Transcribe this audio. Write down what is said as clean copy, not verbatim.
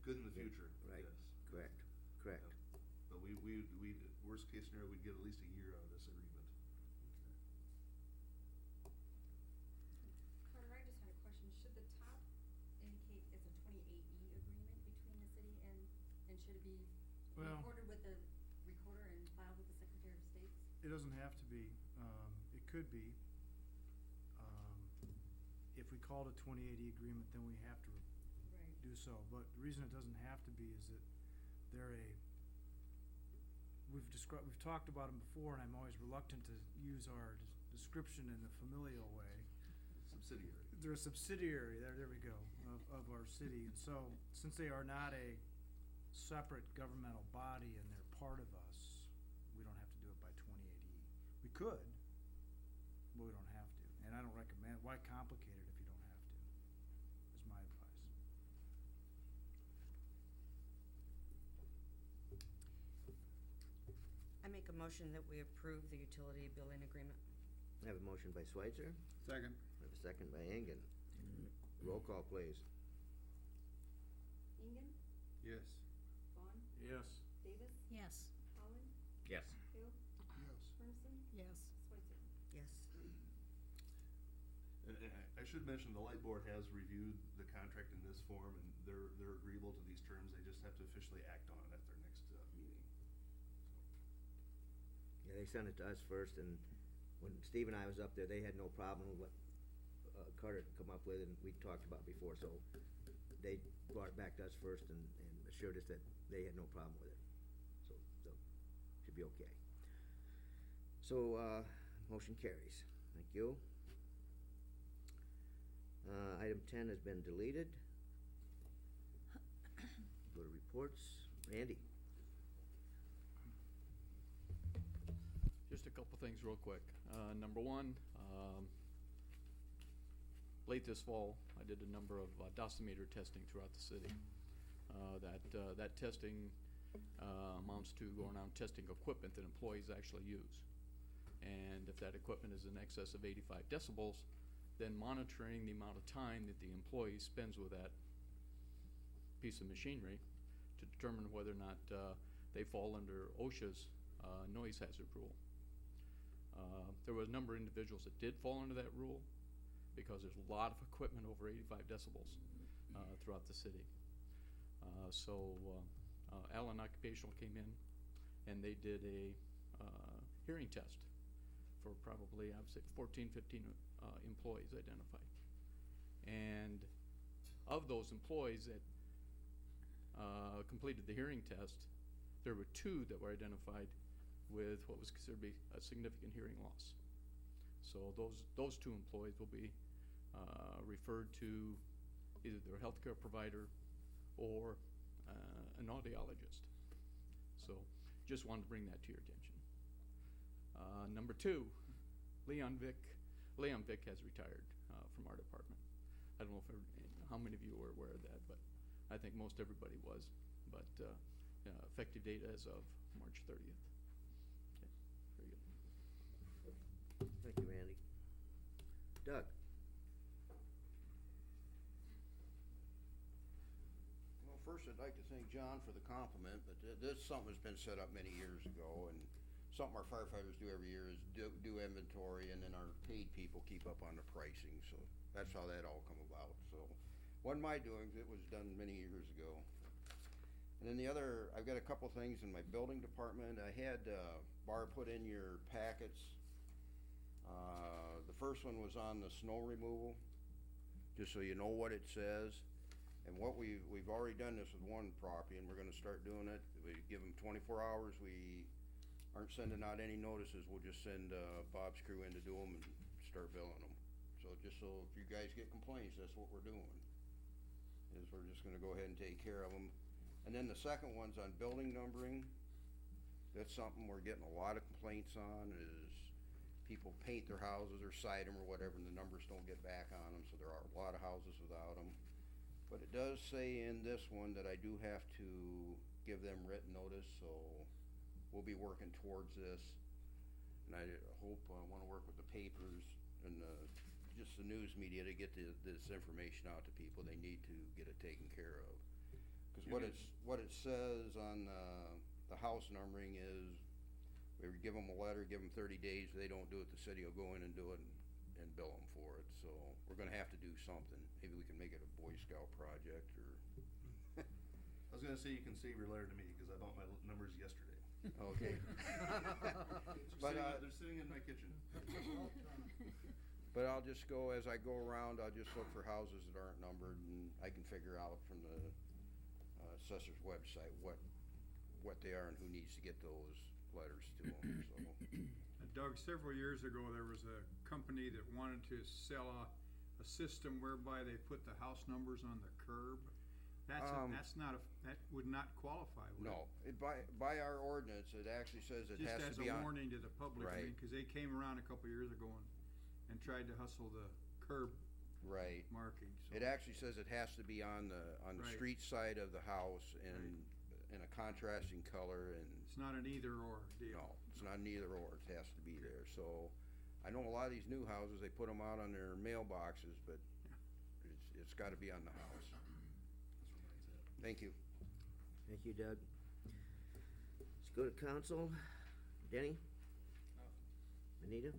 good in the future, Right, yes. correct, correct. Yep. But we, worst case scenario, we'd get at least a year out of this agreement. Carter, I just had a question. Should the top indicate it's a 28E agreement between the city and should it be Well- recorded with the recorder and filed with the Secretary of State's? It doesn't have to be. It could be. If we called a 2080 agreement, then we have to Right. do so. But the reason it doesn't have to be is that we've talked about them before, and I'm always reluctant to use our description in the familial way. Subsidiary. They're a subsidiary, there we go, of our city. And so, since they are not a separate governmental body and they're part of us, we don't have to do it by 2080. We could, but we don't have to. And I don't recommend, why complicate it if you don't have to, is my advice. I make a motion that we approve the utility billing agreement. I have a motion by Switzer, Second. I have a second by Engen. Roll call, please. Ingen, Yes. Vaughn, Yes. Davis, Yes. Holland, Yes. Hill, Yes. Hermson, Yes. Schweitzer. Yes. And I should mention, the light board has reviewed the contract in this form, and they're agreeable to these terms. They just have to officially act on it at their next meeting. Yeah, they sent it to us first, and when Steve and I was up there, they had no problem with what Carter had come up with, and we talked about before, so they brought it back to us first and assured us that they had no problem with it. So, should be okay. So, motion carries. Thank you. Item 10 has been deleted. Go to reports. Randy? Just a couple things real quick. Number one, late this fall, I did a number of dosimeter testing throughout the city. That testing amounts to going out and testing equipment that employees actually use. And if that equipment is in excess of 85 decibels, then monitoring the amount of time that the employee spends with that piece of machinery to determine whether or not they fall under OSHA's noise hazard rule. There were a number of individuals that did fall under that rule because there's a lot of equipment over 85 decibels throughout the city. Allen Occupational came in and they did a hearing test for probably, I would say, 14, 15 employees identified. And of those employees that completed the hearing test, there were 2 that were identified with what was considered to be a significant hearing loss. So those 2 employees will be referred to either their healthcare provider or an audiologist. So just wanted to bring that to your attention. Number 2, Leon Vick has retired from our department. I don't know how many of you were aware of that, but I think most everybody was. But effective date as of March 30th. Okay, very good. Thank you, Randy. Doug? Well, first I'd like to thank John for the compliment, but this is something that's been set up many years ago, and something our firefighters do every year is do inventory, and then our paid people keep up on the pricing, so that's how that all come about. So, wasn't my doing, it was done many years ago. And then the other, I've got a couple things in my building department. I had Barb put in your packets. The first one was on the snow removal, just so you know what it says. And what we've already done this with one property, and we're gonna start doing it. We give them 24 hours. We aren't sending out any notices. We'll just send Bob's crew in to do them and start billing them. So just so if you guys get complaints, that's what we're doing, is we're just gonna go ahead and take care of them. And then the second one's on building numbering. That's something we're getting a lot of complaints on, is people paint their houses or side them or whatever, and the numbers don't get back on them, so there are a lot of houses without them. But it does say in this one that I do have to give them written notice, so we'll be working towards this. And I hope, I wanna work with the papers and just the news media to get this information out to people. They need to get it taken care of. Cause You what it says on, the house numbering is, we would give them a letter, give them 30 days, if they don't do it, the city will go in and do it and bill them for it, so we're gonna have to do something. Maybe we can make it a Boy Scout project, or, I was gonna say you can save your letter to me, cause I bought my numbers yesterday. okay. But, They're sitting in my kitchen. But I'll just go, as I go around, I'll just look for houses that aren't numbered, and I can figure out from the assessor's website what they are and who needs to get those letters to them, so. Doug, several years ago, there was a company that wanted to sell a system whereby they put the house numbers on the curb. That's not that would not qualify, would it? No, by our ordinance, it actually says it has to Just be as on. a warning to the public, I Right. mean, cause they came around a couple years ago and tried to hustle the curb Right. marking, so. It actually says it has to be on the Right. street side of the house in a contrasting color, and, It's not an either or deal. no, it's not an either or, it has to be there, so. I know a lot of these new houses, they put them out on their mailboxes, but it's gotta be on the house. That's where mine's at. Thank you. Thank you, Doug. Let's go to council. Denny? Anita?